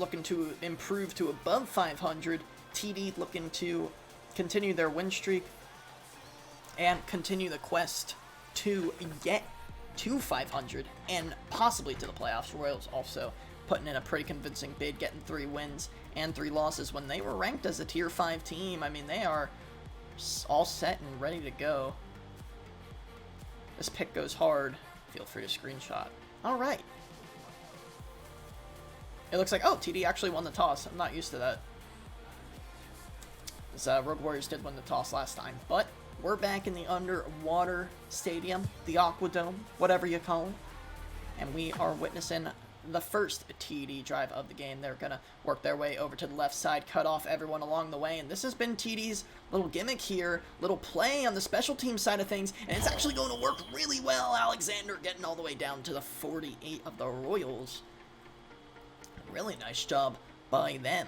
looking to improve to above 500. TD looking to continue their win streak and continue the quest to get to 500 and possibly to the playoffs. Royals also putting in a pretty convincing bid, getting 3 wins and 3 losses when they were ranked as a tier 5 team. I mean, they are all set and ready to go. This pick goes hard. Feel free to screenshot. All right. It looks like, oh, TD actually won the toss. I'm not used to that. This, Rogue Warriors did win the toss last time, but we're back in the underwater stadium, the Aquadome, whatever you call it, and we are witnessing the first TD drive of the game. They're going to work their way over to the left side, cut off everyone along the way, and this has been TD's little gimmick here, little play on the special team side of things, and it's actually going to work really well. Alexander getting all the way down to the 48 of the Royals. Really nice job by them.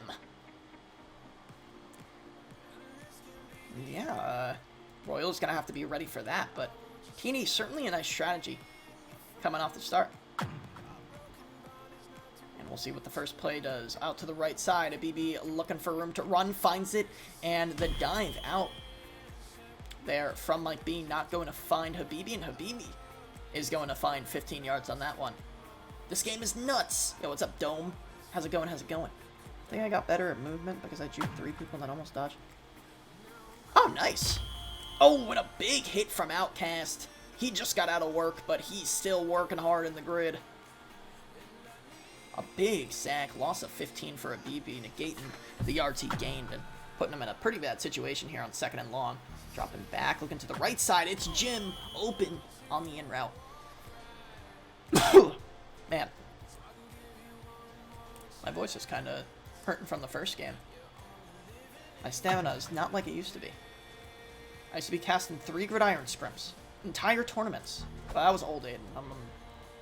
Yeah, Royals going to have to be ready for that, but TD certainly a nice strategy coming off the start. We'll see what the first play does. Out to the right side, BB looking for room to run, finds it, and the dive out there from Mike B, not going to find Habibi, and Habibi is going to find 15 yards on that one. This game is nuts. Yo, what's up, Dome? How's it going? How's it going? I think I got better at movement because I juked 3 people that almost dodged. Oh, nice. Oh, and a big hit from Outcast. He just got out of work, but he's still working hard in the grid. A big sack, loss of 15 for a BB, negating the yards he gained and putting him in a pretty bad situation here on 2nd and long. Dropping back, looking to the right side. It's Jim open on the in route. Man. My voice is kind of hurting from the first game. My stamina is not like it used to be. I used to be casting 3 gridiron scrims. Entire tournaments. But I was old Aiden. I'm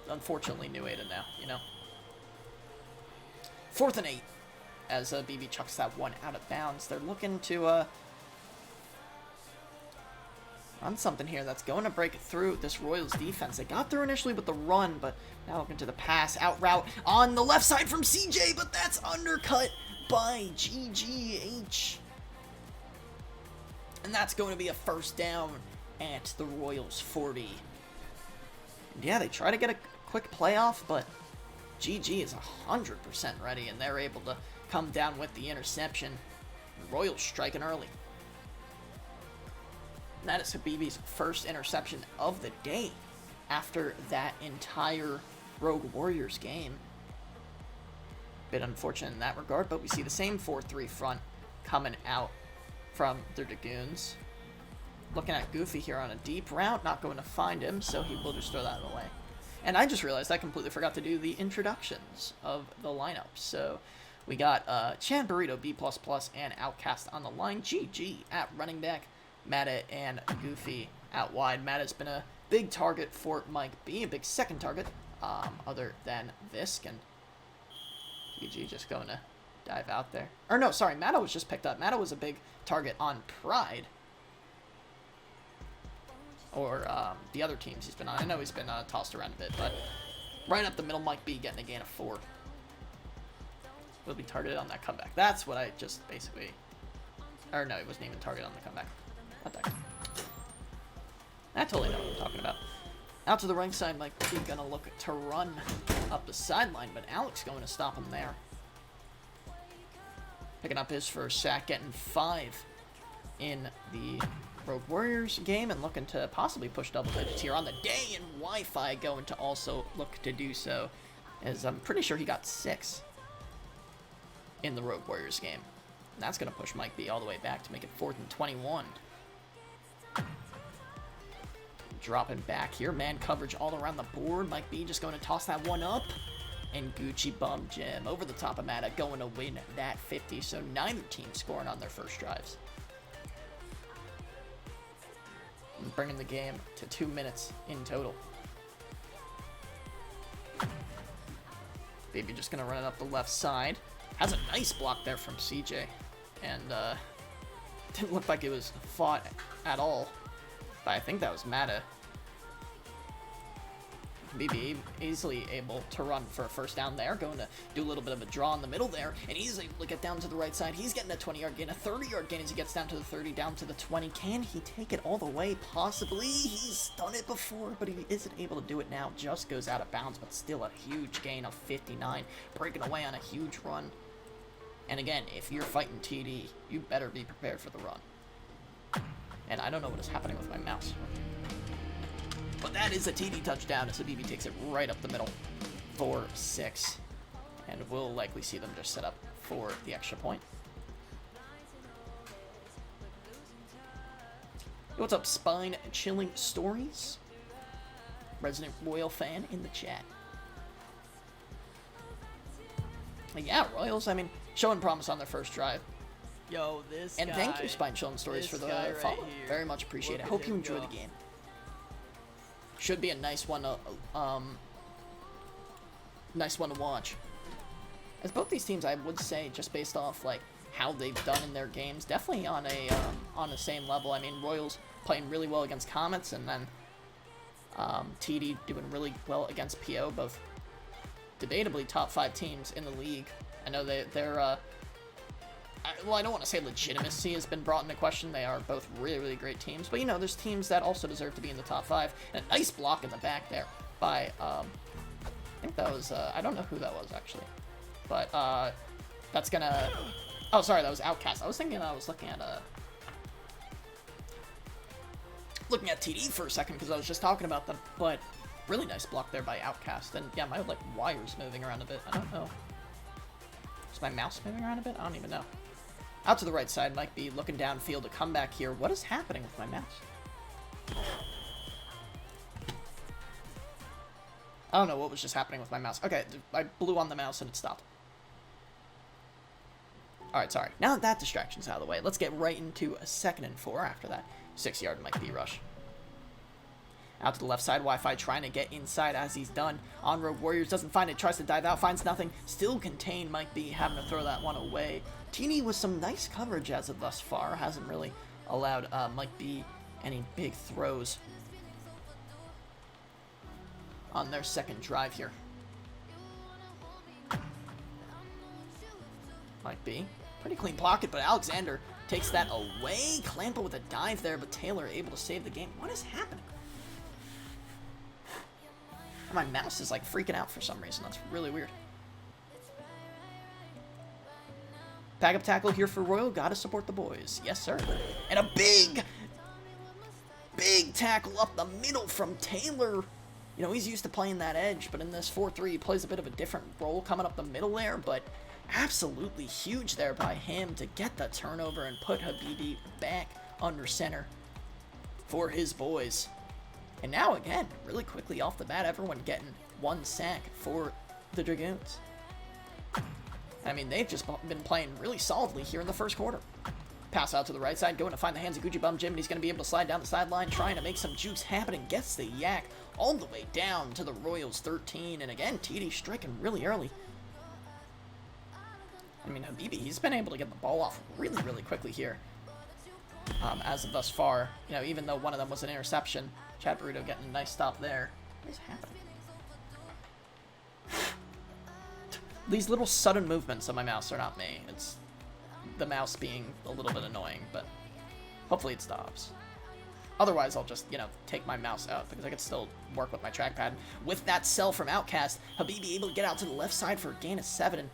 unfortunately new Aiden now, you know? 4th and 8, as BB chucks that one out of bounds. They're looking to run something here that's going to break through this Royals defense. They got through initially with the run, but now looking to the pass, out route on the left side from CJ, but that's undercut by GGH. And that's going to be a first down at the Royals 40. And yeah, they try to get a quick playoff, but GG is 100% ready, and they're able to come down with the interception. Royals striking early. And that is Habibi's first interception of the day after that entire Rogue Warriors game. Bit unfortunate in that regard, but we see the same 4-3 front coming out from the Dragoons. Looking at Goofy here on a deep route, not going to find him, so he will just throw that away. And I just realized I completely forgot to do the introductions of the lineup. So we got Chan Burrito, B++, and Outcast on the line. GG at running back. Matta and Goofy out wide. Matta's been a big target for Mike B, a big second target, other than Visk. And GG just going to dive out there. Or no, sorry, Matta was just picked up. Matta was a big target on Pride. Or the other teams he's been on. I know he's been tossed around a bit, but right up the middle, Mike B getting a gain of 4. Will be targeted on that comeback. That's what I just basically... Or no, he wasn't even targeted on the comeback. What the heck? I totally know what I'm talking about. Out to the right side, Mike B gonna look to run up the sideline, but Alex going to stop him there. Picking up his first sack, getting 5 in the Rogue Warriors game, and looking to possibly push double digits here on the day, and Wi-Fi going to also look to do so, as I'm pretty sure he got 6 in the Rogue Warriors game. And that's going to push Mike B all the way back to make it 4th and 21. Dropping back here, man coverage all around the board. Mike B just going to toss that one up, and Gucci bum Jim over the top of Matta going to win that 50, so neither team scoring on their first drives. Bringing the game to 2 minutes in total. Baby just going to run it up the left side. Has a nice block there from CJ. And didn't look like it was fought at all. But I think that was Matta. BB easily able to run for a first down there, going to do a little bit of a draw in the middle there, and he's able to get down to the right side. He's getting a 20-yard gain, a 30-yard gain as he gets down to the 30, down to the 20. Can he take it all the way? Possibly. He's done it before, but he isn't able to do it now. Just goes out of bounds, but still a huge gain of 59, breaking away on a huge run. And again, if you're fighting TD, you better be prepared for the run. And I don't know what is happening with my mouse. But that is a TD touchdown as BB takes it right up the middle for 6. And we'll likely see them just set up for the extra point. Hey, what's up, Spine Chilling Stories? Resident Royal fan in the chat. Yeah, Royals, I mean, showing promise on their first drive. Yo, this and guy, thank you, Spine Chilling Stories, for the follow. Right, very much appreciate it. Hope you enjoy the game. Should be a nice one to, watch. As both these teams, I would say, just based off like how they've done in their games, definitely on the same level. I mean, Royals playing really well against Comets, and then TD doing really well against PO, both debatably top 5 teams in the league. I know they're well, I don't want to say legitimacy has been brought into question. They are both really, really great teams. But, you know, there's teams that also deserve to be in the top 5. And a nice block in the back there by, I think that was, I don't know who that was, actually. But, that's gonna... Oh, sorry, that was Outcast. I was thinking I was looking at TD for a second because I was just talking about them. But really nice block there by Outcast. And, yeah, my, like, wire's moving around a bit. I don't know. Is my mouse moving around a bit? I don't even know. Out to the right side, might be looking downfield to come back here. What is happening with my mouse? I don't know what was just happening with my mouse. Okay, I blew on the mouse and it stopped. Alright, sorry. Now that distraction's out of the way, let's get right into a 2nd and 4 after that 6-yard Mike B rush. Out to the left side, Wi-Fi trying to get inside as he's done. On-road Warriors doesn't find it, tries to dive out, finds nothing. Still contained, Mike B having to throw that one away. TD with some nice coverage as of thus far. Hasn't really allowed Mike B any big throws on their 2nd drive here. Mike B, pretty clean pocket, but Alexander takes that away. Clampa with a dive there, but Taylor able to save the game. What is happening? My mouse is like freaking out for some reason. That's really weird. Backup tackle here for Royal. Gotta support the boys. Yes, sir. And a big tackle up the middle from Taylor. You know, he's used to playing that edge, but in this 4-3, he plays a bit of a different role coming up the middle there, but absolutely huge there by him to get the turnover and put Habibi back under center for his boys. And now, again, really quickly off the bat, everyone getting 1 sack for the Dragoons. I mean, they've just been playing really solidly here in the 1st quarter. Pass out to the right side, going to find the hands of Gucci Bum Jim, and he's going to be able to slide down the sideline, trying to make some jukes happen, and gets the yak all the way down to the Royals 13. And again, TD striking really early. I mean, Habibi, he's been able to get the ball off really, really quickly here. As of thus far, you know, even though one of them was an interception, Chad Burrito getting a nice stop there. What is happening? These little sudden movements of my mouse are not me. It's the mouse being a little bit annoying, but hopefully it stops. Otherwise, I'll just, you know, take my mouse out because I can still work with my trackpad. With that sell from Outcast, Habibi able to get out to the left side for a gain of 7. And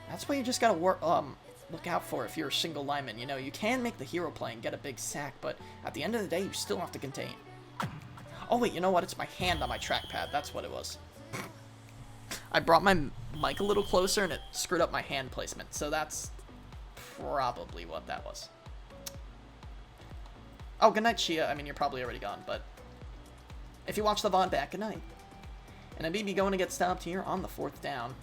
that's what you just gotta look out for if you're a single lineman. You know, you can make the hero play and get a big sack, but at the end of the day, you still have to contain. Oh wait, you know what? It's my hand on my trackpad. That's what it was. I brought my mic a little closer and it screwed up my hand placement. So that's probably what that was. Oh, good night, Shia. I mean, you're probably already gone, but if you watch the VOD back, good night. And Habibi going to get stopped here on the 4th down.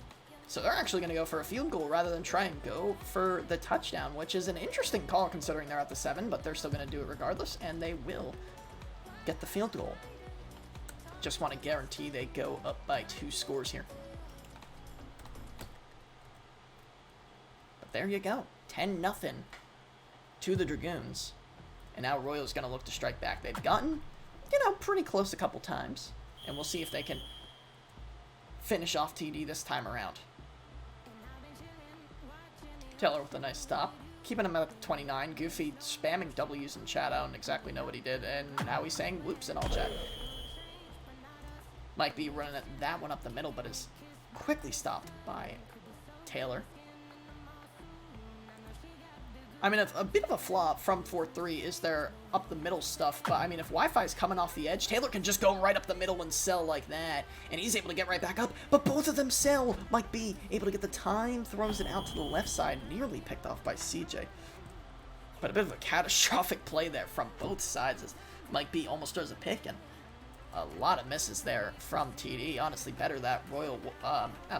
So they're actually going to go for a field goal rather than try and go for the touchdown, which is an interesting call considering they're at the 7, but they're still going to do it regardless, and they will get the field goal. Just want to guarantee they go up by 2 scores here. But there you go. 10-0 to the Dragoons. And now Royal's going to look to strike back. They've gotten, you know, pretty close a couple times. And we'll see if they can finish off TD this time around. Taylor with a nice stop. Keeping him at 29. Goofy spamming W's in chat. I don't exactly know what he did. And now he's saying whoops in all chat. Might be running that one up the middle, but is quickly stopped by Taylor. I mean, a bit of a flaw from 4-3 is their up the middle stuff, but I mean, if Wi-Fi is coming off the edge, Taylor can just go right up the middle and sell like that, and he's able to get right back up, but both of them sell. Might be able to get the time, throws it out to the left side, nearly picked off by CJ. But a bit of a catastrophic play there from both sides as Mike B almost does a pick, and a lot of misses there from TD. Honestly, better that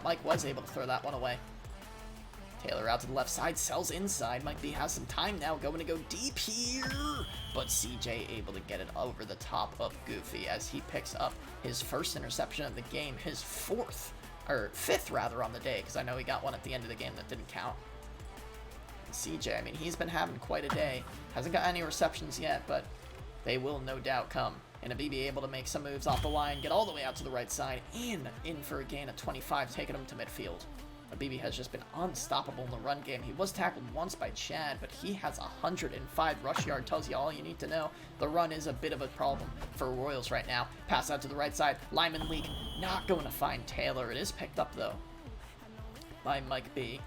Mike was able to throw that one away. Taylor out to the left side, sells inside. Mike B has some time now, going to go deep here. But CJ able to get it over the top of Goofy as he picks up his first interception of the game, his fifth rather on the day, because I know he got one at the end of the game that didn't count. And CJ, I mean, he's been having quite a day. Hasn't got any receptions yet, but they will no doubt come. And Abibi able to make some moves off the line, get all the way out to the right side, and in for a gain of 25, taking him to midfield. Abibi has just been unstoppable in the run game. He was tackled once by Chad, but he has 105 rush yard. Tells you all you need to know. The run is a bit of a problem for Royals right now. Pass out to the right side. Lyman leak. Not going to find Taylor. It is picked up, though, by Mike B.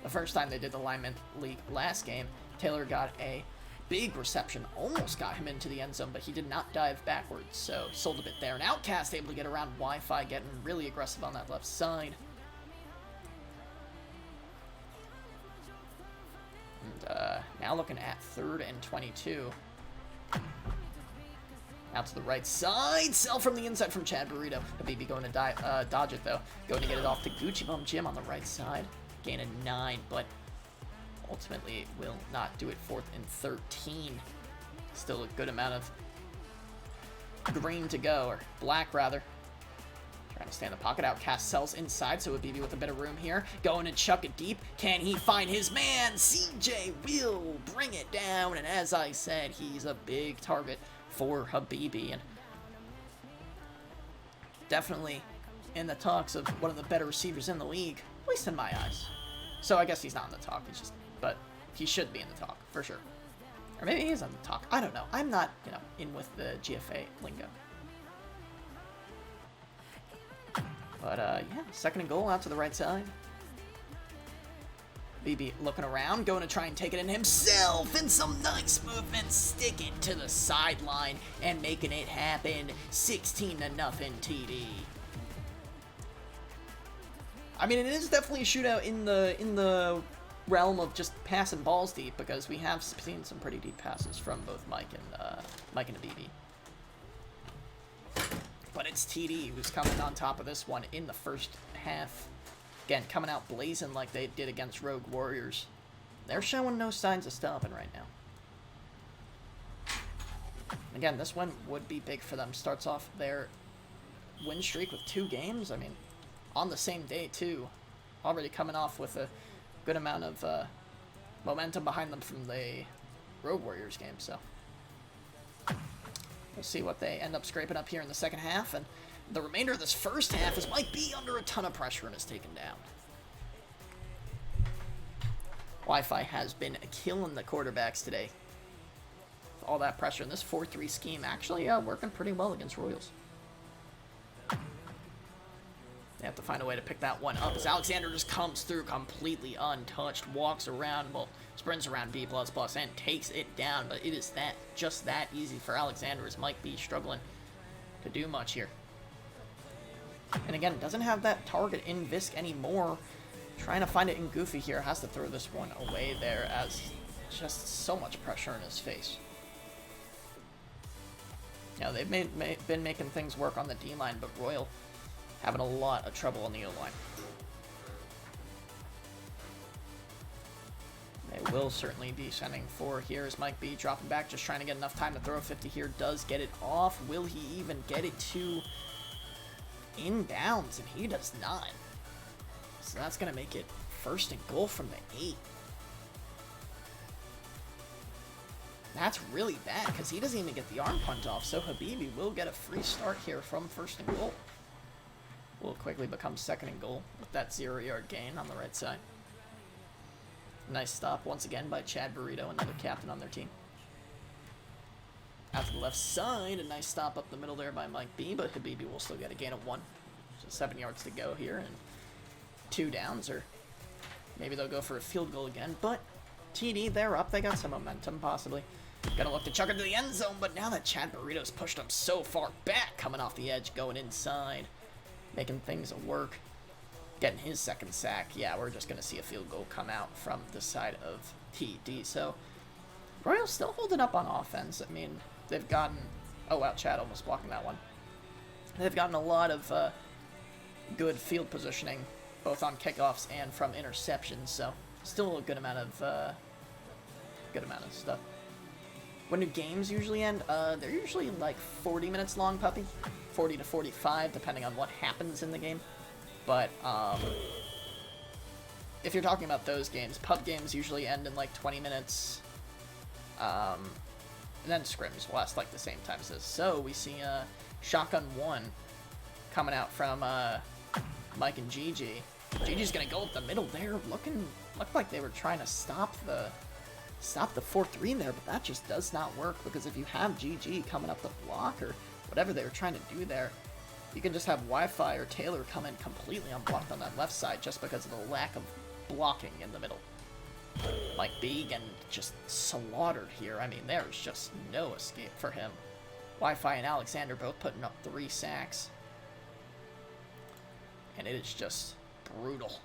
The first time they did the Lyman leak last game, Taylor got a big reception. Almost got him into the end zone, but he did not dive backwards, so sold a bit there. And Outcast able to get around Wi-Fi, getting really aggressive on that left side. And now looking at 3rd and 22. Out to the right side. Sell from the inside from Chad Burrito. Habibi going to dodge it, though. Going to get it off to Gucci Bum Jim on the right side. Gain of 9, but ultimately will not do it. 4th and 13. Still a good amount of green to go, or black, rather. Trying to stay in the pocket. Outcast sells inside, so Habibi with a bit of room here. Going to chuck it deep. Can he find his man? CJ will bring it down, and as I said, he's a big target for Habibi, and definitely in the talks of one of the better receivers in the league, at least in my eyes. So I guess he's not in the talk, but he should be in the talk, for sure. Or maybe he is on the talk. I don't know. I'm not, in with the GFA lingo. But, yeah, 2nd and goal out to the right side. BB looking around, going to try and take it in himself, and some nice movement, sticking to the sideline and making it happen. 16-0 TD. I mean, it is definitely a shootout in the realm of just passing balls deep, because we have seen some pretty deep passes from both Mike and BB. But it's TD who's coming on top of this one in the first half. Again, coming out blazing like they did against Rogue Warriors. They're showing no signs of stopping right now. Again, this one would be big for them. Starts off their win streak with 2 games. I mean, on the same day, too. Already coming off with a good amount of momentum behind them from the Rogue Warriors game, so we'll see what they end up scraping up here in the second half, and the remainder of this first half is Mike B under a ton of pressure and is taken down. Wi-Fi has been killing the quarterbacks today. With all that pressure, and this 4-3 scheme actually working pretty well against Royals. They have to find a way to pick that one up as Alexander just comes through completely untouched, walks around, well, sprints around B++, and takes it down, but it is just that easy for Alexander as Mike B struggling to do much here. And again, doesn't have that target in Visk anymore. Trying to find it in Goofy here, has to throw this one away there as just so much pressure in his face. Now, they've been making things work on the D-line, but Royal having a lot of trouble on the O-line. They will certainly be sending 4 here as Mike B dropping back, just trying to get enough time to throw a 50 here. Does get it off. Will he even get it to inbounds? And he does not. So that's going to make it 1st and goal from the 8. That's really bad because he doesn't even get the arm punt off. So Habibi will get a free start here from 1st and goal. will quickly become 2nd and goal with that 0-yard gain on the right side. Nice stop once again by Chad Burrito, another captain on their team. Out to the left side, a nice stop up the middle there by Mike B, but Habibi will still get a gain of 1. So 7 yards to go here, and 2 downs, or maybe they'll go for a field goal again, but TD, they're up. They got some momentum, possibly. Gonna look to chuck into the end zone, but now that Chad Burrito's pushed him so far back, coming off the edge, going inside, making things work, getting his 2nd sack. Yeah, we're just gonna see a field goal come out from the side of TD. So Royals still holding up on offense. I mean, they've gotten... Oh, wow, Chad almost blocking that one. They've gotten a lot of good field positioning, both on kickoffs and from interceptions, so still a good amount of stuff. When do games usually end? They're usually like 40 minutes long, puppy. 40 to 45, depending on what happens in the game. But if you're talking about those games, pub games usually end in like 20 minutes. And then scrims will last like the same time as this. So we see Shotgun 1 coming out from Mike and Gigi. Gigi's gonna go up the middle there. Looked like they were trying to stop the 4-3 there, but that just does not work, because if you have GG coming up the block or whatever they were trying to do there, you can just have Wi-Fi or Taylor come in completely unblocked on that left side just because of the lack of blocking in the middle. Mike B getting just slaughtered here. I mean, there's just no escape for him. Wi-Fi and Alexander both putting up 3 sacks. And it is just brutal.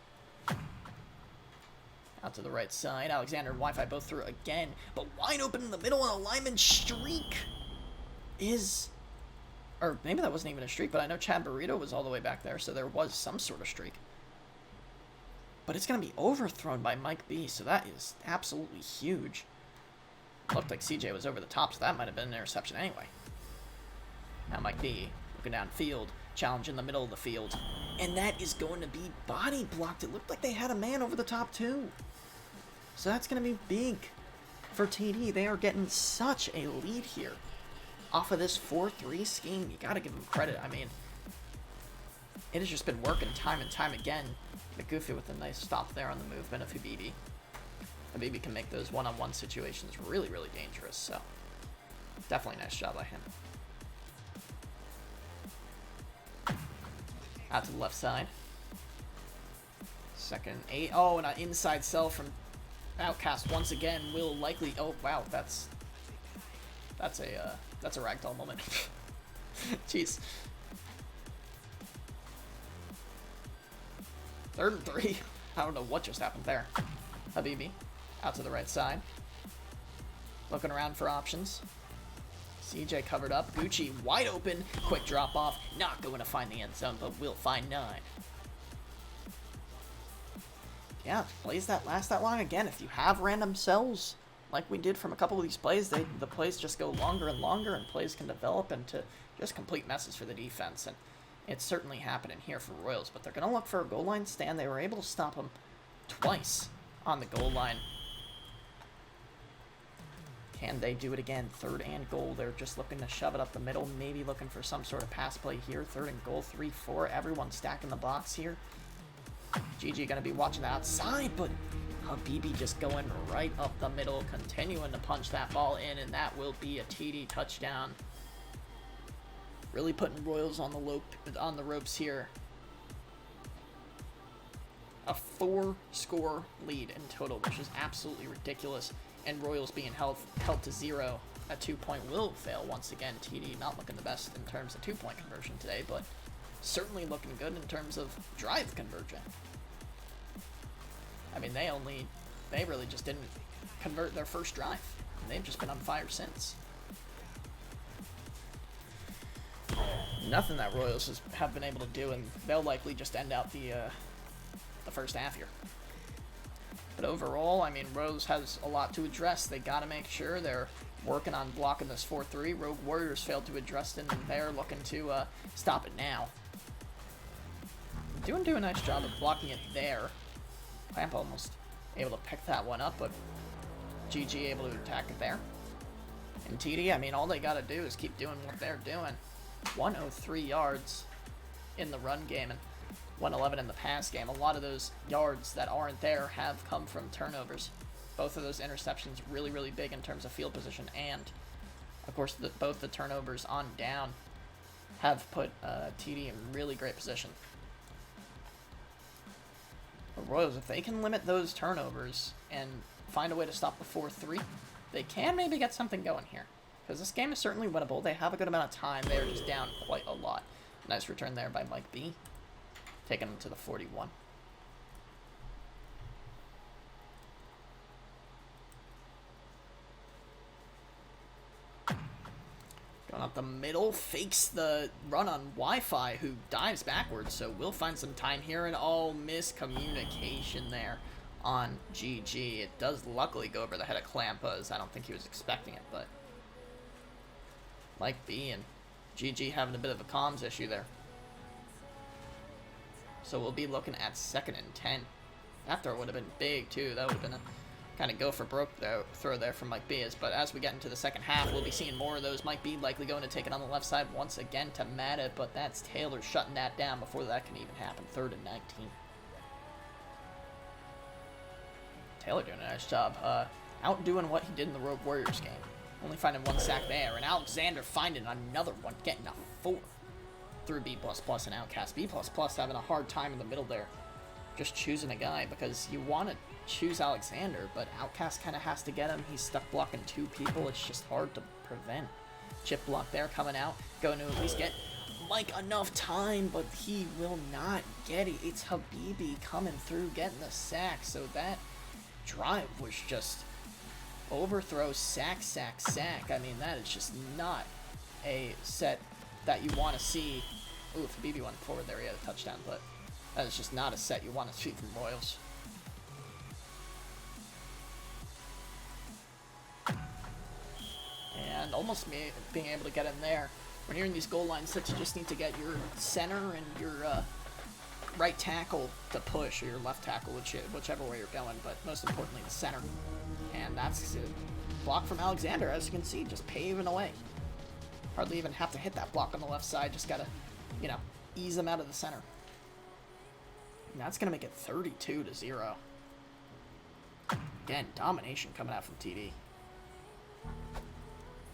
Out to the right side. Alexander and Wi-Fi both through again. But wide open in the middle, and a lineman streak is... Or maybe that wasn't even a streak, but I know Chad Burrito was all the way back there, so there was some sort of streak. But it's going to be overthrown by Mike B, so that is absolutely huge. Looked like CJ was over the top, so that might have been an interception anyway. Now Mike B looking downfield, challenge in the middle of the field, and that is going to be body blocked. It looked like they had a man over the top too. So that's going to be big for TD. They are getting such a lead here off of this 4-3 scheme. You got to give them credit. I mean, it has just been working time and time again. McGoofy with a nice stop there on the movement of Habibi. Habibi can make those one-on-one situations really, really dangerous, so definitely nice job by him. Out to the left side. 2nd and 8. Oh, and an inside sell from Outcast once again will likely... Oh, wow, that's a ragdoll moment. Jeez. 3rd and 3. I don't know what just happened there. Habibi out to the right side. Looking around for options. CJ covered up. Gucci wide open. Quick drop off. Not going to find the end zone, but will find 9. Yeah, plays that last that long again. If you have random cells, like we did from a couple of these plays, the plays just go longer and longer, and plays can develop into just complete messes for the defense. And it's certainly happening here for Royals, but they're going to look for a goal line stand. They were able to stop them twice on the goal line. Can they do it again? 3rd and goal. They're just looking to shove it up the middle, maybe looking for some sort of pass play here. 3rd and goal, 3-4. Everyone stacking the box here. GG going to be watching the outside, but Habibi just going right up the middle, continuing to punch that ball in, and that will be a TD touchdown. Really putting Royals on the ropes here. A 4-score lead in total, which is absolutely ridiculous. And Royals being held to 0. A 2-point will fail once again. TD not looking the best in terms of 2-point conversion today, but certainly looking good in terms of drive conversion. I mean, they really just didn't convert their first drive. And they've just been on fire since. Nothing that Royals have been able to do, and they'll likely just end out the first half here. But overall, I mean, Royals has a lot to address. They got to make sure they're working on blocking this 4-3. Rogue Warriors failed to address it, and they're looking to stop it now. Do a nice job of blocking it there. Clamp almost able to pick that one up, but GG able to attack it there. And TD, I mean, all they got to do is keep doing what they're doing. 103 yards in the run game, and 111 in the past game. A lot of those yards that aren't there have come from turnovers. Both of those interceptions really, really big in terms of field position, and of course both the turnovers on down have put TD in really great position. The Royals, if they can limit those turnovers and find a way to stop the 4-3, they can maybe get something going here. Because this game is certainly winnable. They have a good amount of time. They're just down quite a lot. Nice return there by Mike B. Taking them to the 41. Going up the middle, fakes the run on Wi-Fi, who dives backwards, so we'll find some time here, and oh, miscommunication there on GG. It does luckily go over the head of Clampas. I don't think he was expecting it, but Mike B and GG having a bit of a comms issue there. So we'll be looking at 2nd and 10. That throw would have been big, too. That would have been a kind of go for broke throw there from Mike B. But as we get into the second half, we'll be seeing more of those. Mike B likely going to take it on the left side once again to Matta, but that's Taylor shutting that down before that can even happen. 3rd and 19. Taylor doing a nice job outdoing what he did in the Rogue Warriors game. Only finding 1 sack there, and Alexander finding another one, getting a 4 through B++ and Outcast. B++ having a hard time in the middle there, just choosing a guy, because you want to choose Alexander, but Outcast kind of has to get him. He's stuck blocking 2 people. It's just hard to prevent. Chip block there coming out, going to at least get Mike enough time, but he will not get it. It's Habibi coming through, getting the sack, so that drive was just overthrow, sack, sack, sack. I mean, that is just not a set that you want to see. Ooh, if Habibi went forward there, he had a touchdown, but that is just not a set you want to see from Royals. And almost being able to get in there. When you're in these goal line sets, you just need to get your center and your right tackle to push, or your left tackle, whichever way you're going, but most importantly, the center. And that's a block from Alexander, as you can see, just paving away. Hardly even have to hit that block on the left side, just gotta, you know, ease them out of the center. And that's gonna make it 32-0. Again, domination coming out from TD.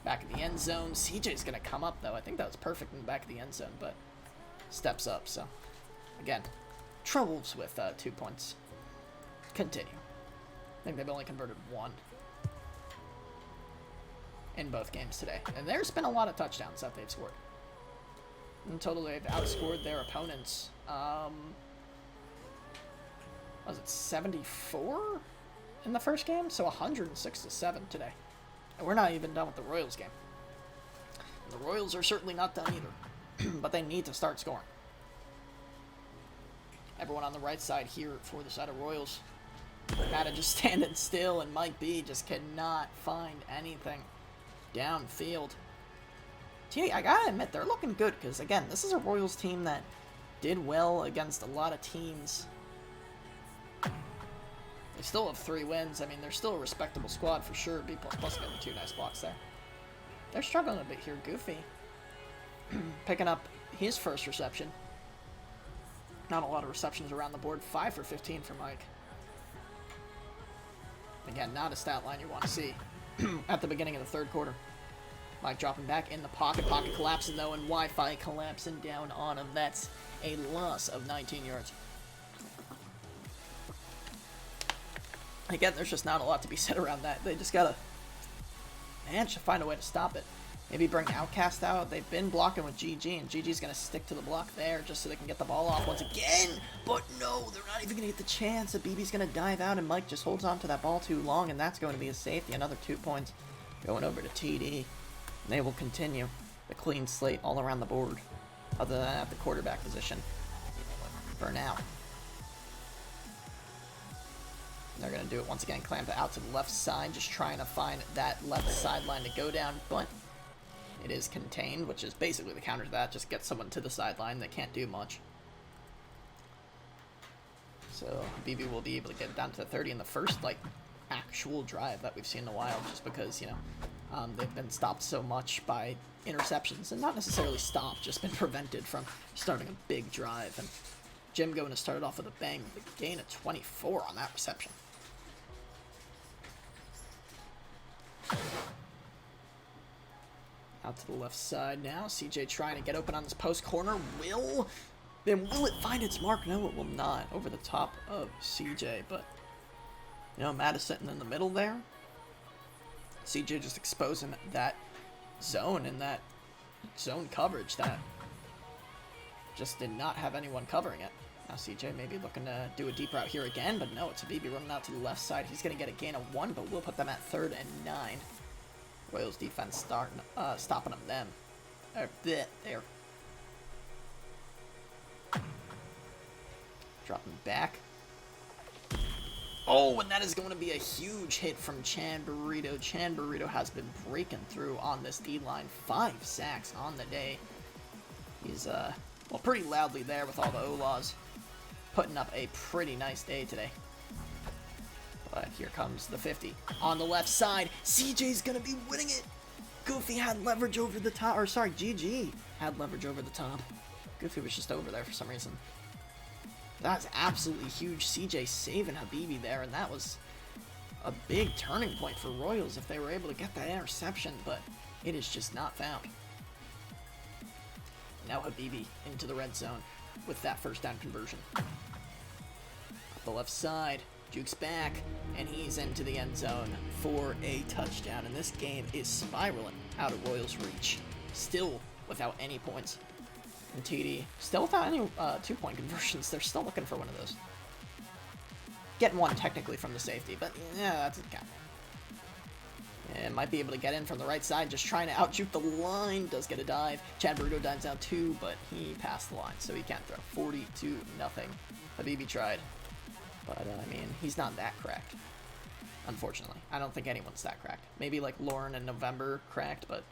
Back in the end zone. CJ's going to come up, though. I think that was perfect in the back of the end zone, but steps up. So, again, troubles with 2 points. Continue. I think they've only converted 1 in both games today. And there's been a lot of touchdowns that they've scored. In total, they've outscored their opponents. Was it 74 in the first game? So 106-7 today. And we're not even done with the Royals game. The Royals are certainly not done either. But they need to start scoring. Everyone on the right side here for the side of Royals. Matta just standing still, and Mike B just cannot find anything downfield. Gee, I gotta admit, they're looking good, because again, this is a Royals team that did well against a lot of teams. They still have 3 wins. I mean, they're still a respectable squad for sure. B++ getting 2 nice blocks there. They're struggling a bit here. Goofy picking up his first reception. Not a lot of receptions around the board. 5 for 15 for Mike. Again, not a stat line you want to see at the beginning of the 3rd quarter. Mike dropping back in the pocket. Pocket collapsing, though, and Wi-Fi collapsing down on him. That's a loss of 19 yards. Again, there's just not a lot to be said around that. They just gotta manage to find a way to stop it. Maybe bring Outcast out. They've been blocking with GG, and GG's gonna stick to the block there just so they can get the ball off once again. But no, they're not even gonna get the chance. BB's gonna dive out, and Mike just holds on to that ball too long, and that's going to be a safety. Another 2 points going over to TD. And they will continue the clean slate all around the board, other than at the quarterback position for now. They're going to do it once again. Clamp it out to the left side, just trying to find that left sideline to go down, but it is contained, which is basically the counter to that. Just get someone to the sideline. They can't do much. So BB will be able to get it down to the 30 in the first, like, actual drive that we've seen in a while, just because, you know, they've been stopped so much by interceptions, and not necessarily stopped, just been prevented from starting a big drive. And Jim going to start it off with a bang with a gain of 24 on that reception. Out to the left side now. CJ trying to get open on this post corner. Will it find its mark? No, it will not. Over the top of CJ, but you know, Matt is sitting in the middle there. CJ just exposing that zone and that zone coverage that just did not have anyone covering it. Now CJ maybe looking to do a deep route here again, but no, it's Habibi running out to the left side. He's going to get a gain of 1, but we'll put them at 3rd and 9. Royals defense stopping them. There. Dropping back. Oh, and that is going to be a huge hit from Chan Burrito. Chan Burrito has been breaking through on this D-line. 5 sacks on the day. He's, well, pretty loudly there with all the O-laws. Putting up a pretty nice day today. But here comes the 50. On the left side, CJ's going to be winning it. Goofy had leverage over the top. Or, sorry, GG had leverage over the top. Goofy was just over there for some reason. That's absolutely huge. CJ saving Habibi there, and that was a big turning point for Royals if they were able to get that interception, but it is just not found. Now Habibi into the red zone with that first down conversion. Up the left side, jukes back, and he's into the end zone for a touchdown. And this game is spiraling out of Royals' reach. Still without any points. And TD, still without any 2-point conversions. They're still looking for one of those. Getting one technically from the safety, but yeah, that doesn't count. And might be able to get in from the right side, just trying to out-juke the line. Does get a dive. Chad Burrito dives out 2, but he passed the line, so he can't throw. 42-0. Habibi tried. But, I mean, he's not that cracked. Unfortunately. I don't think anyone's that cracked. Maybe, like, Lauren and November cracked, but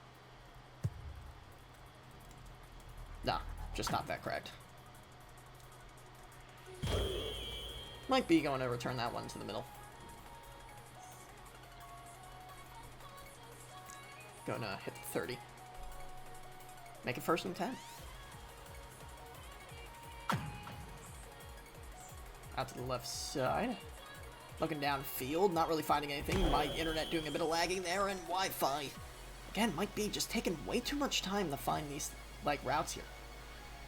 nah, just not that cracked. Might be going to return that one to the middle. Going to hit the 30. Make it 1st and 10. Out to the left side. Looking downfield, not really finding anything. My internet doing a bit of lagging there, and Wi-Fi. Again, might be just taking way too much time to find these, like, routes here.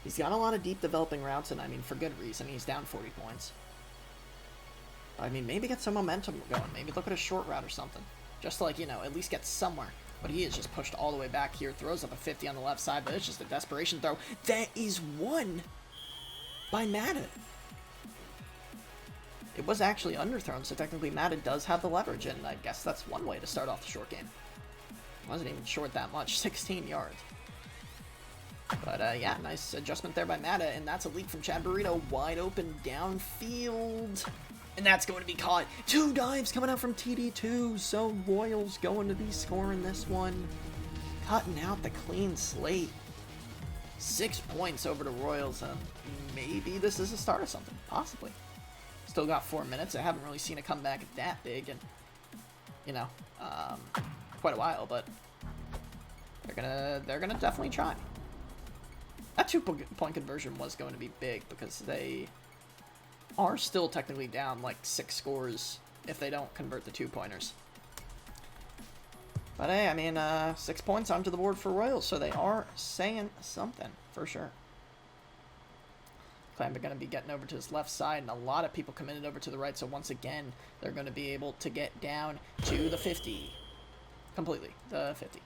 He's got a lot of deep developing routes, and I mean, for good reason. He's down 40 points. I mean, maybe get some momentum going. Maybe look at a short route or something. Just to, like, you know, at least get somewhere. But he is just pushed all the way back here. Throws up a 50 on the left side, but it's just a desperation throw. That is won by Madden. It was actually underthrown, so technically Madden does have the leverage, and I guess that's one way to start off the short game. Wasn't even short that much, 16 yards. But, yeah, nice adjustment there by Mata, and that's a leak from Chad Burrito, wide open downfield. And that's going to be caught. 2 dives coming out from TD2, so Royals going to be scoring this one. Cutting out the clean slate. 6 points over to Royals, and maybe this is a start of something, possibly. Still got 4 minutes. I haven't really seen a comeback that big in, you know, quite a while, but they're gonna definitely try. That 2-point conversion was going to be big because they are still technically down like 6 scores if they don't convert the 2-pointers. But hey, I mean, 6 points onto the board for Royals, so they are saying something for sure. Clamber going to be getting over to his left side, and a lot of people committed over to the right, so once again, they're going to be able to get down to the 50. Completely, the 50.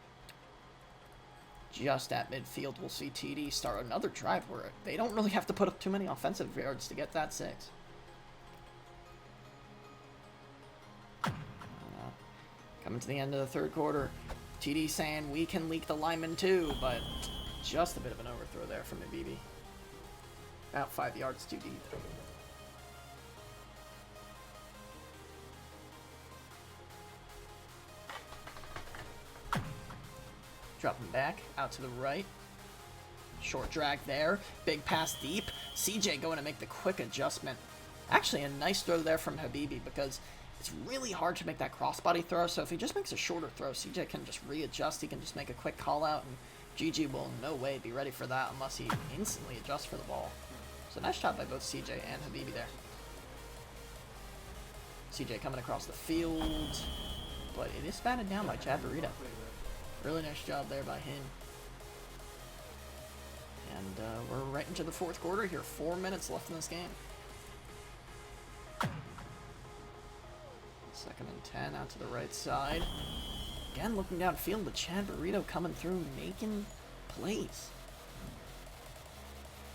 Just at midfield, we'll see TD start another drive where they don't really have to put up too many offensive yards to get that 6. Coming to the end of the third quarter, TD saying we can leak the lineman too, but just a bit of an overthrow there from Habibi. About 5 yards too deep. Dropping back, out to the right. Short drag there. Big pass deep. CJ going to make the quick adjustment. Actually, a nice throw there from Habibi because it's really hard to make that crossbody throw. So if he just makes a shorter throw, CJ can just readjust. He can just make a quick call out, and GG will in no way be ready for that unless he instantly adjusts for the ball. So nice job by both CJ and Habibi there. CJ coming across the field, but it is batted down by Chad Burrito. Really nice job there by him. And we're right into the fourth quarter here. 4 minutes left in this game. 2nd and 10 out to the right side. Again, looking downfield, but Chad Burrito coming through, making plays.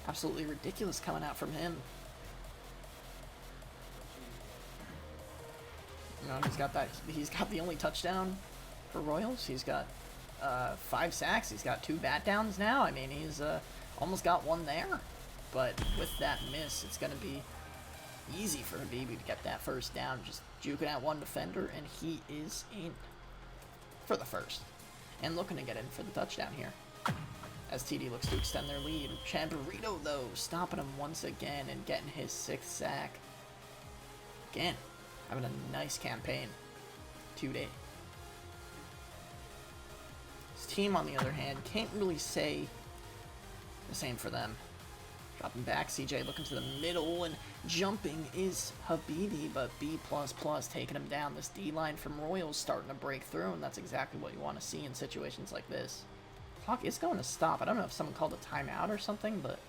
Absolutely ridiculous coming out from him. You know, he's got the only touchdown for Royals. He's got 5 sacks. He's got 2 bat downs now. I mean, he's almost got 1 there. But with that miss, it's going to be easy for Habibi to get that first down. Just juking at 1 defender, and he is in for the first. And looking to get in for the touchdown here, as TD looks to extend their lead. Chad Burrito, though, stopping him once again and getting his 6th sack. Again, having a nice campaign today. His team, on the other hand, can't really say the same for them. Dropping back, CJ looking to the middle, and jumping is Habibi, but B++ taking him down. This D-line from Royals starting to break through, and that's exactly what you want to see in situations like this. Clock is going to stop. I don't know if someone called a timeout or something, but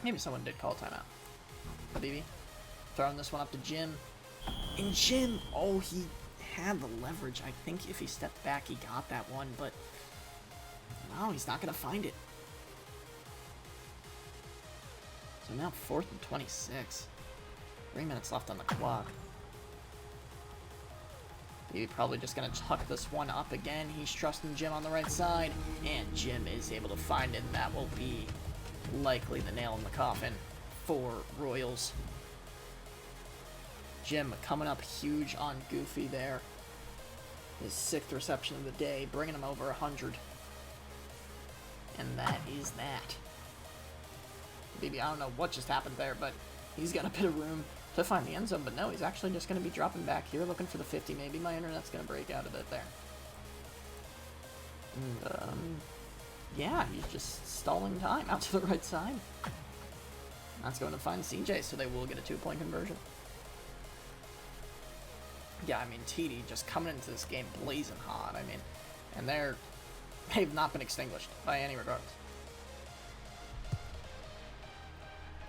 maybe someone did call a timeout. Habibi throwing this one up to Jim. And Jim, oh, he had the leverage. I think if he stepped back, he got that one, but no, he's not going to find it. So now 4th and 26. 3 minutes left on the clock. He's probably just going to tuck this one up again. He's trusting Jim on the right side, and Jim is able to find it, and that will be likely the nail in the coffin for Royals. Jim coming up huge on Goofy there. His 6th reception of the day, bringing him over 100. And that is that. Maybe, I don't know what just happened there, but he's got a bit of room to find the end zone, but no, he's actually just going to be dropping back here, looking for the 50. Maybe my internet's going to break out a bit there. And, yeah, he's just stalling time out to the right side. That's going to find CJ, so they will get a 2-point conversion. Yeah, I mean, TD just coming into this game blazing hot. I mean, and they've not been extinguished by any regards.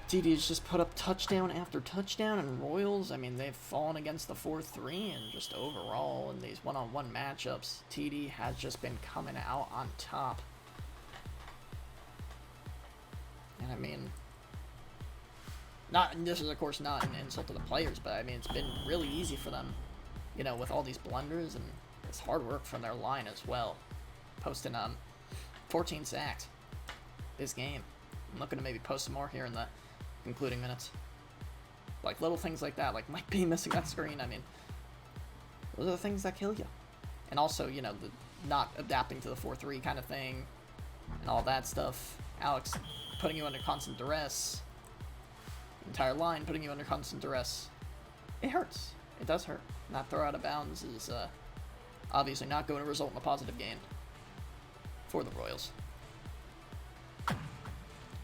TD's just put up touchdown after touchdown, and Royals, I mean, they've fallen against the 4-3, and just overall in these one-on-one matchups, TD has just been coming out on top. And I mean, this is of course not an insult to the players, but I mean, it's been really easy for them, you know, with all these blunders, and it's hard work from their line as well. Posting 14 sacks this game. I'm looking to maybe post some more here in the concluding minutes. Like little things like that, like Mike B missing that screen. I mean, those are the things that kill you. And also, you know, the not adapting to the 4-3 kind of thing and all that stuff. Alex putting you under constant duress. Entire line putting you under constant duress. It hurts. It does hurt. That throw out of bounds is obviously not going to result in a positive gain for the Royals.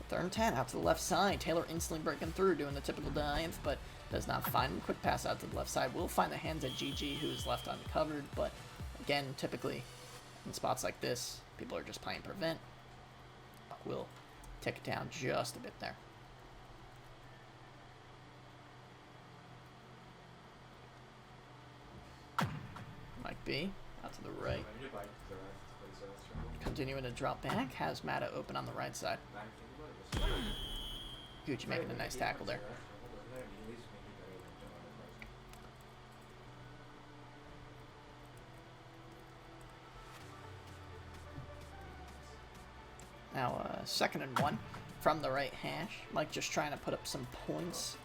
3rd and 10 out to the left side. Taylor instantly breaking through, doing the typical dive, but does not find him. Quick pass out to the left side. Will find the hands at GG, who is left uncovered, but again, typically in spots like this, people are just playing prevent. Will take it down just a bit there. Mike B out to the right. Continuing to drop back. Has Mata open on the right side. Gucci making a nice tackle there. Now, 2nd and 1 from the right hash. Mike just trying to put up some points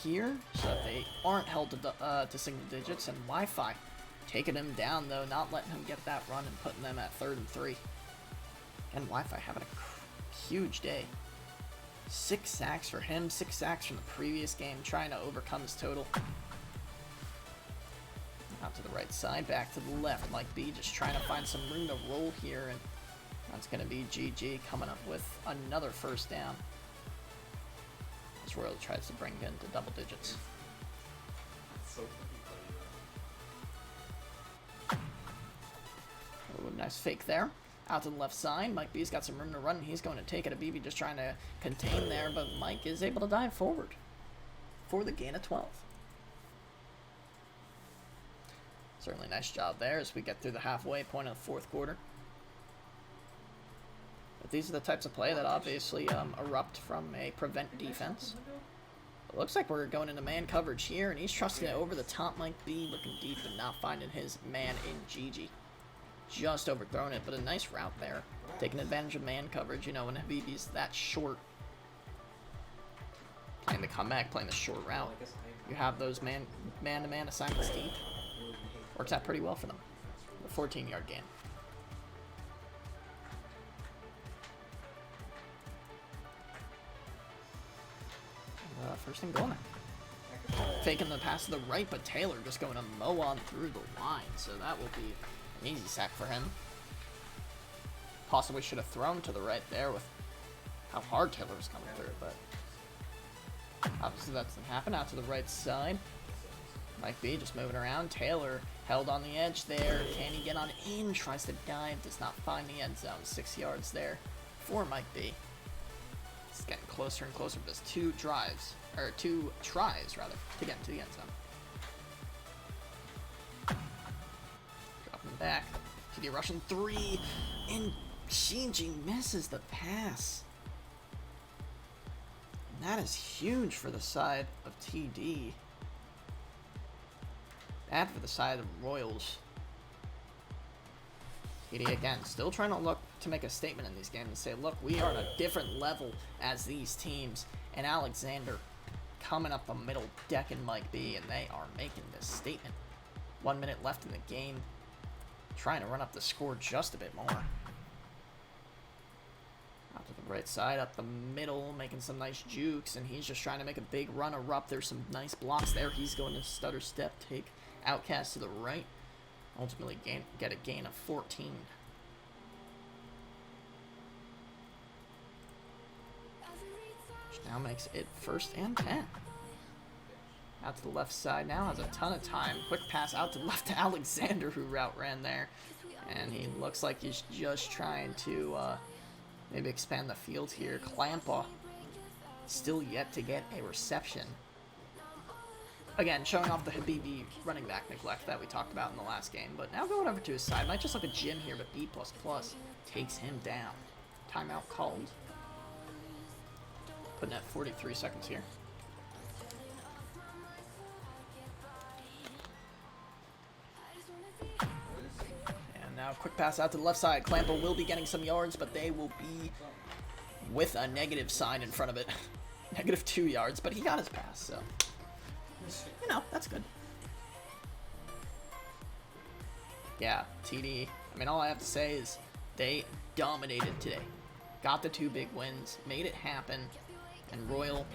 here so that they aren't held to single digits. And Wi-Fi taking him down, though, not letting him get that run and putting them at 3rd and 3. And Wi-Fi having a huge day. 6 sacks for him, 6 sacks from the previous game, trying to overcome his total. Out to the right side, back to the left. Mike B just trying to find some room to roll here, and That's going to be GG coming up with another first down. As Royal tries to bring it into double digits. Ooh, nice fake there. Out to the left side. Mike B's got some room to run. He's going to take it. BB just trying to contain there, but Mike is able to dive forward for the gain of 12. Certainly nice job there as we get through the halfway point of the fourth quarter. But these are the types of play that obviously erupt from a prevent defense. It looks like we're going into man coverage here, and he's trusting it over the top. Mike B looking deep and not finding his man in GG. Just overthrown it, but a nice route there. Taking advantage of man coverage, you know, when Habibi's that short. Playing the comeback, playing the short route. You have those man-to-man assignments deep. Works out pretty well for them. A 14-yard gain. First and goal now. Faking the pass to the right, but Taylor just going to mow on through the line. So that will be an easy sack for him. Possibly should have thrown to the right there with how hard Taylor was coming through, but obviously that doesn't happen. Out to the right side. Mike B just moving around. Taylor held on the edge there. Can he get on in? Tries to dive. Does not find the end zone. 6 yards there for Mike B. It's getting closer and closer. There's two tries rather, to get into the end zone. Dropping back. TD rushing 3. And Shinji misses the pass. And that is huge for the side of TD. Bad for the side of Royals. TD again, still trying to look to make a statement in these games and say, look, we are on a different level as these teams. And Alexander coming up the middle, decking Mike B, and they are making this statement. 1 minute left in the game. Trying to run up the score just a bit more. Out to the right side, up the middle, making some nice jukes, and he's just trying to make a big run erupt. There's some nice blocks there. He's going to stutter step, take Outcast to the right. Ultimately get a gain of 14. Which now makes it first and 10. Out to the left side now, has a ton of time. Quick pass out to the left to Alexander, who route ran there. And he looks like he's just trying to maybe expand the field here. Clampa still yet to get a reception. Again, showing off the Habibi running back neglect that we talked about in the last game. But now going over to his side. Might just look a Jim here, but B++ takes him down. Timeout called. Putting at 43 seconds here. And now quick pass out to the left side. Clampa will be getting some yards, but they will be with a negative sign in front of it. Negative 2 yards, but he got his pass, so... You know, that's good. Yeah, TD. I mean, all I have to say is they dominated today. Got the 2 big wins, made it happen, and Royal,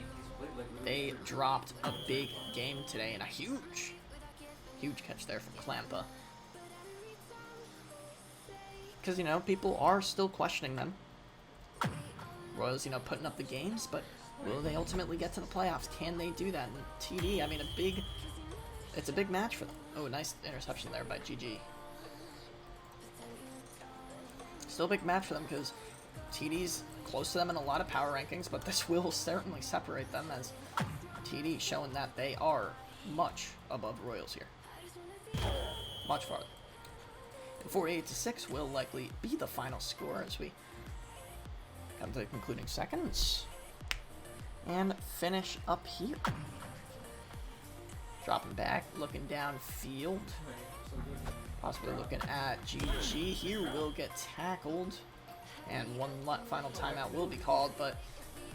they dropped a big game today and a huge catch there from Clampa. Because, you know, people are still questioning them. Royals, you know, putting up the games, but will they ultimately get to the playoffs? Can they do that? And TD, I mean, it's a big match for them. Oh, nice interception there by GG. Still a big match for them because TD's close to them in a lot of power rankings, but this will certainly separate them as TD showing that they are much above Royals here. Much farther. And 48-6 will likely be the final score as we come to the concluding seconds. And finish up here. Dropping back, looking downfield. Possibly looking at GG here. Will get tackled. And one final timeout will be called, but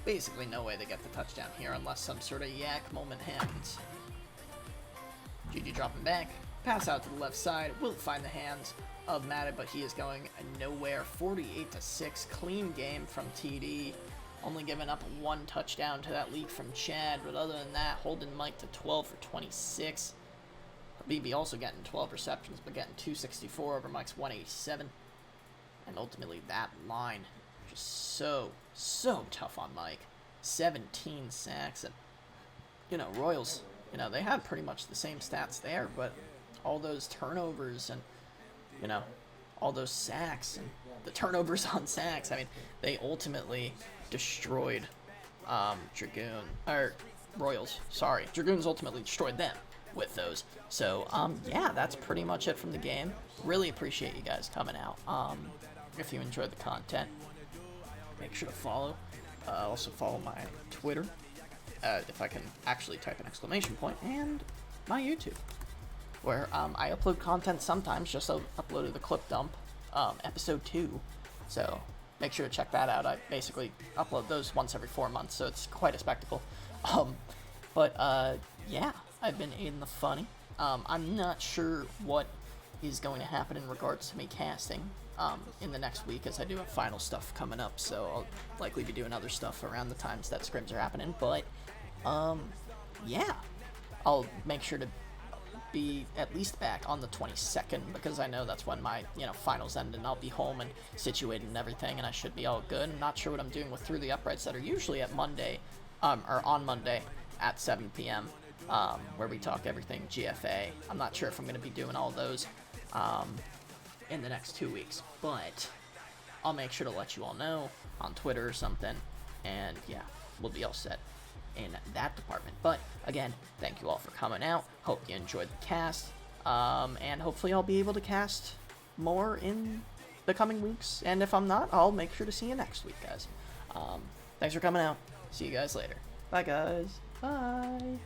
basically no way they get the touchdown here unless some sort of yak moment happens. GG dropping back. Pass out to the left side. Will find the hands of Madden, but he is going nowhere. 48-6. Clean game from TD. Only giving up 1 touchdown to that leak from Chad, but other than that, holding Mike to 12 for 26. BB also getting 12 receptions, but getting 264 over Mike's 187. And ultimately, that line just so tough on Mike. 17 sacks, and, you know, Royals, you know, they had pretty much the same stats there, but all those turnovers and, you know, all those sacks and the turnovers on sacks, I mean, they ultimately destroyed Royals, sorry. Dragoons ultimately destroyed them with those. So, yeah, that's pretty much it from the game. Really appreciate you guys coming out. If you enjoyed the content, make sure to follow. Also follow my Twitter, if I can actually type an exclamation point, and my YouTube, where I upload content sometimes. Just uploaded the clip dump, episode 2, so make sure to check that out. I basically upload those once every 4 months, so it's quite a spectacle. Yeah, I've been Aiden the Funny. I'm not sure what is going to happen in regards to me casting in the next week, as I do have final stuff coming up, so I'll likely be doing other stuff around the times that scrims are happening. But yeah, I'll make sure to be at least back on the 22nd, because I know that's when my, you know, finals end, and I'll be home and situated and everything, and I should be all good. I'm not sure what I'm doing with Through the Uprights that are usually at Monday, or on Monday at 7 p.m., where we talk everything GFA. I'm not sure if I'm going to be doing all those in the next 2 weeks, but I'll make sure to let you all know on Twitter or something, and yeah, we'll be all set in that department. But again, thank you all for coming out. Hope you enjoyed the cast, and hopefully I'll be able to cast more in the coming weeks, and if I'm not, I'll make sure to see you next week, guys. Thanks for coming out. See you guys later. Bye, guys. Bye.